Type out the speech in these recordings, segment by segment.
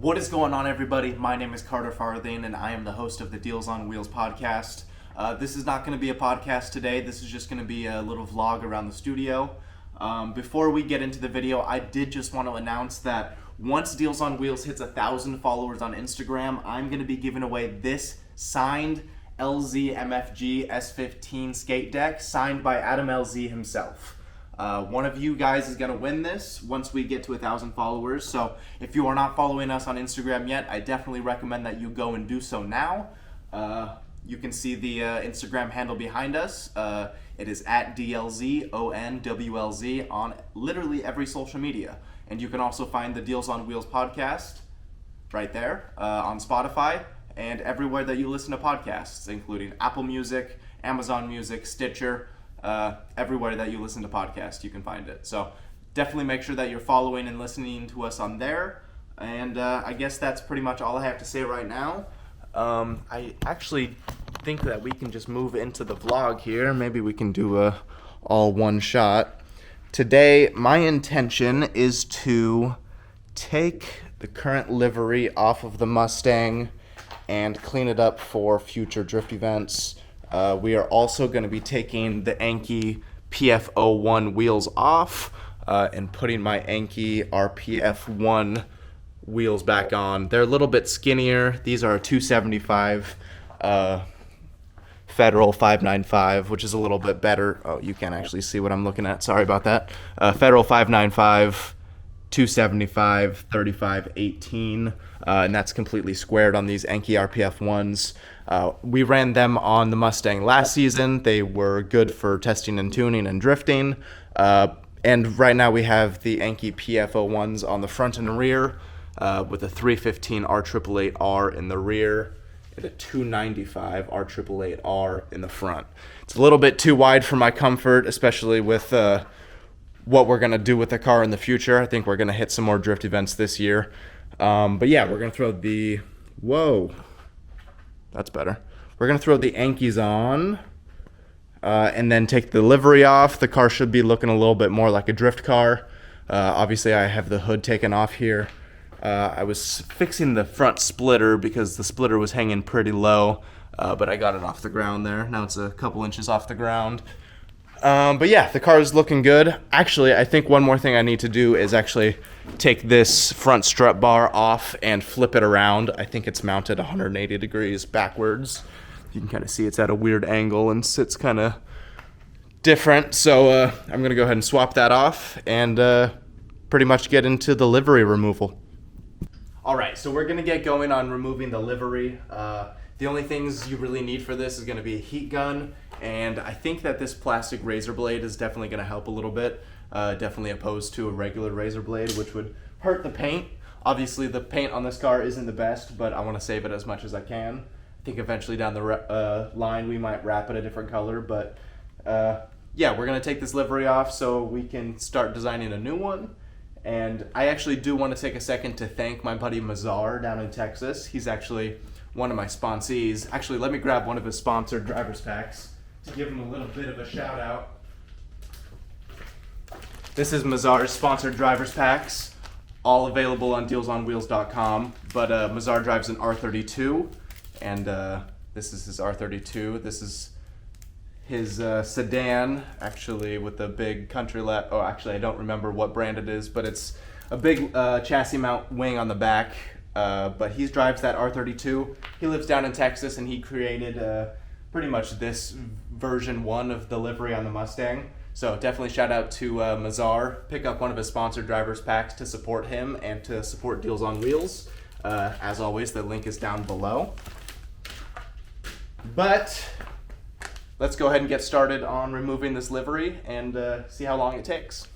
What is going on, everybody? My name is Carter Farthing, and I am the host of the Deals on Wheels podcast. This is not going to be a podcast today. This is just going to be a little vlog around the studio. Before we get into the video, I did just want to announce that once Deals on Wheels hits 1,000 followers on Instagram, I'm going to be giving away this signed LZ MFG S15 skate deck signed by Adam LZ himself. One of you guys is going to win this once we get to 1,000 followers. So if you are not following us on Instagram yet, I definitely recommend that you go and do so now. You can see the Instagram handle behind us. It is at DLZONWLZ on literally every social media. And you can also find the Deals on Wheels podcast right there on Spotify and everywhere that you listen to podcasts, including Apple Music, Amazon Music, Stitcher. Everywhere that you listen to podcasts, you can find it. So definitely make sure that you're following and listening to us on there. And I guess that's pretty much all I have to say right now. I actually think that we can just move into the vlog here. Maybe we can do a all one shot. Today, my intention is to take the current livery off of the Mustang and clean it up for future drift events. We are also going to be taking the Anki PF01 wheels off and putting my Anki RPF1 wheels back on. They're a little bit skinnier. These are a 275 Federal 595, which is a little bit better. Oh, you can't actually see what I'm looking at. Sorry about that. Federal 595, 275, 35, 18. And that's completely squared on these Anki RPF1s. We ran them on the Mustang last season. They were good for testing and tuning and drifting. And right now we have the Anki PF01s on the front and rear with a 315 R888R in the rear and a 295 R888R in the front. It's a little bit too wide for my comfort, especially with what we're going to do with the car in the future. I think we're going to hit some more drift events this year. But yeah, we're going to throw the... Whoa. That's better. We're going to throw the Ankis on and then take the livery off. The car should be looking a little bit more like a drift car. Obviously, I have the hood taken off here. I was fixing the front splitter because the splitter was hanging pretty low, but I got it off the ground there. Now it's a couple inches off the ground. But yeah, the car is looking good. Actually, I think one more thing I need to do is actually take this front strut bar off and flip it around. I think it's mounted 180 degrees backwards. You can kind of see it's at a weird angle and sits kind of different. So I'm going to go ahead and swap that off and pretty much get into the livery removal. All right, so we're going to get going on removing the livery. The only things you really need for this is going to be a heat gun, and I think that this plastic razor blade is definitely going to help a little bit, definitely opposed to a regular razor blade, which would hurt the paint. Obviously, the paint on this car isn't the best, but I want to save it as much as I can. I think eventually down the line we might wrap it a different color, but yeah, we're going to take this livery off so we can start designing a new one. And I actually do want to take a second to thank my buddy Mazar down in Texas. He's actually one of my sponsees. Actually, let me grab one of his sponsored driver's packs to give him a little bit of a shout out. This is Mazar's sponsored driver's packs, all available on DealsOnWheels.com. But Mazar drives an R32, and this is his R32. This is his sedan, actually, with the big country lap. Oh, actually, I don't remember what brand it is, but it's a big chassis mount wing on the back. But he drives that R32. He lives down in Texas, and he created pretty much this version 1 of the livery on the Mustang. So definitely shout out to Mazar. Pick up one of his sponsored driver's packs to support him and to support Deals on Wheels. As always, the link is down below. But let's go ahead and get started on removing this livery and see how long it takes.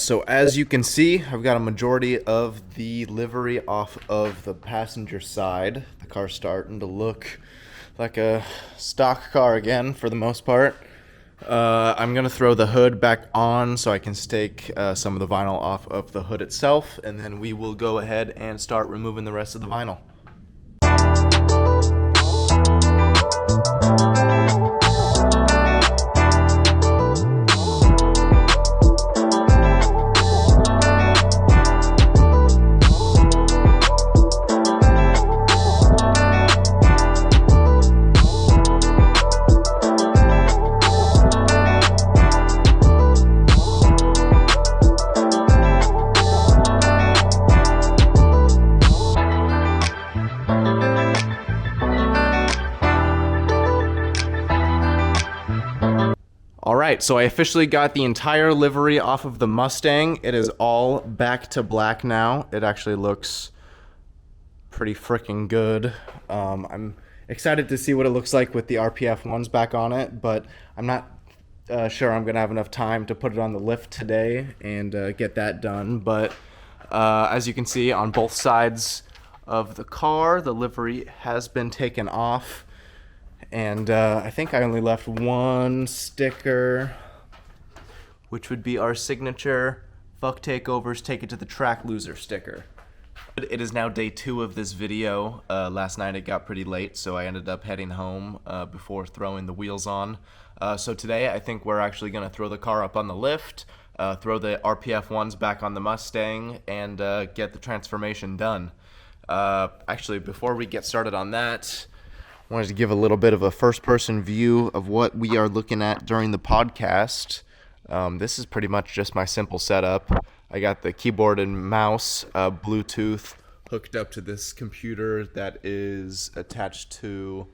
so as you can see, I've got a majority of the livery off of the passenger side. The car's starting to look like a stock car again for the most part. I'm going to throw the hood back on so I can stake some of the vinyl off of the hood itself, and then we will go ahead and start removing the rest of the vinyl. Alright, so I officially got the entire livery off of the Mustang. It is all back to black now. It actually looks pretty freaking good. I'm excited to see what it looks like with the RPF ones back on it, but I'm not sure I'm going to have enough time to put it on the lift today and get that done. But as you can see on both sides of the car, the livery has been taken off. And I think I only left one sticker, which would be our signature "Fuck Takeovers, Take It to the Track Loser" sticker. It is now day 2 of this video. Last night it got pretty late, so I ended up heading home before throwing the wheels on. So today I think we're actually going to throw the car up on the lift, throw the RPF ones back on the Mustang, and get the transformation done. Actually, before we get started on that, wanted to give a little bit of a first-person view of what we are looking at during the podcast. This is pretty much just my simple setup. I got the keyboard and mouse, Bluetooth, hooked up to this computer that is attached to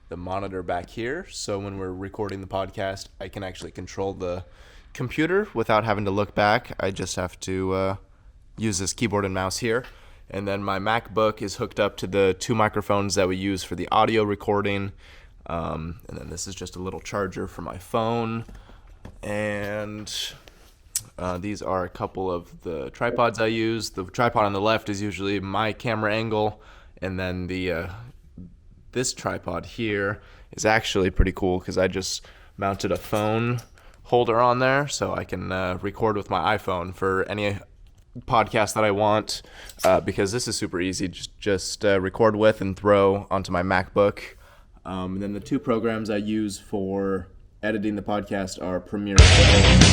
the monitor back here. So when we're recording the podcast, I can actually control the computer without having to look back. I just have to use this keyboard and mouse here. And then my MacBook is hooked up to the 2 microphones that we use for the audio recording. And then this is just a little charger for my phone. And these are a couple of the tripods I use. The tripod on the left is usually my camera angle. And then this tripod here is actually pretty cool because I just mounted a phone holder on there so I can record with my iPhone for any podcast that I want, because this is super easy. Just record with and throw onto my MacBook. And then the 2 programs I use for editing the podcast are Premiere Pro.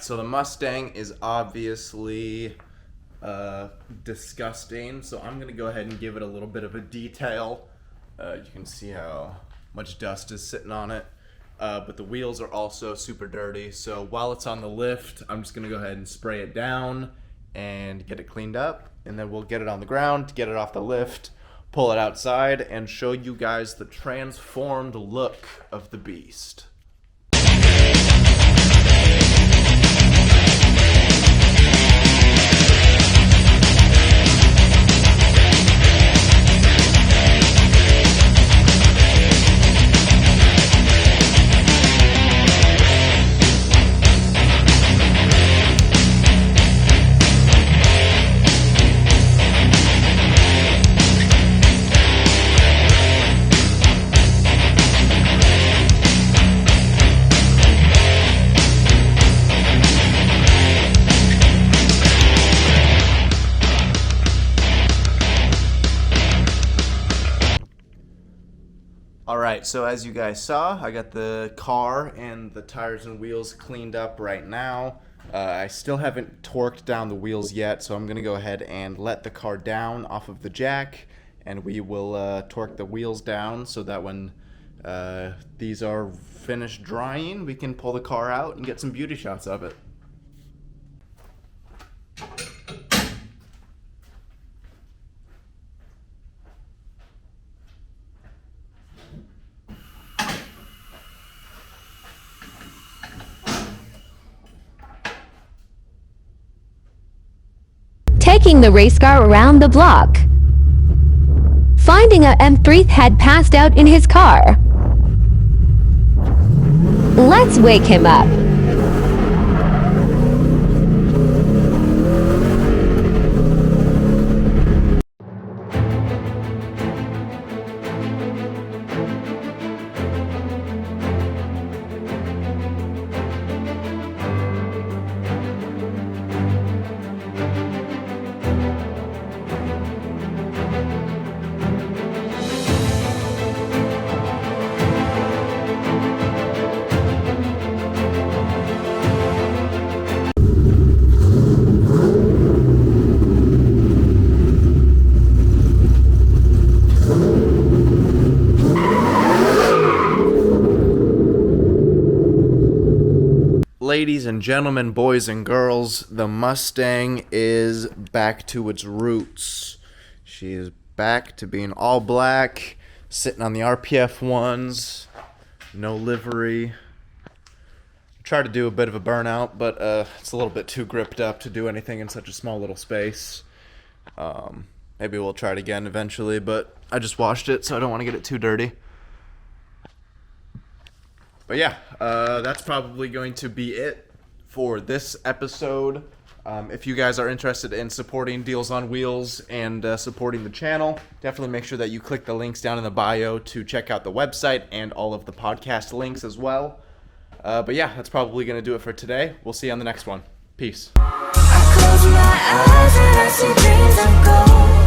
So the Mustang is obviously disgusting, so I'm going to go ahead and give it a little bit of a detail. You can see how much dust is sitting on it, but the wheels are also super dirty. So while it's on the lift, I'm just going to go ahead and spray it down and get it cleaned up, and then we'll get it on the ground, get it off the lift, pull it outside, and show you guys the transformed look of the beast. Alright, so as you guys saw, I got the car and the tires and wheels cleaned up right now. I still haven't torqued down the wheels yet, so I'm going to go ahead and let the car down off of the jack and we will torque the wheels down so that when these are finished drying, we can pull the car out and get some beauty shots of it. Taking the race car around the block. Finding a M3 had passed out in his car. Let's wake him up. Ladies and gentlemen, boys and girls, the Mustang is back to its roots. She is back to being all black, sitting on the RPF ones, no livery. Tried to do a bit of a burnout, but it's a little bit too gripped up to do anything in such a small little space. Maybe we'll try it again eventually, but I just washed it, so I don't want to get it too dirty. But yeah, that's probably going to be it for this episode. If you guys are interested in supporting Deals on Wheels and supporting the channel, definitely make sure that you click the links down in the bio to check out the website and all of the podcast links as well. But yeah, that's probably going to do it for today. We'll see you on the next one. Peace. I close my eyes and I see dreams of gold.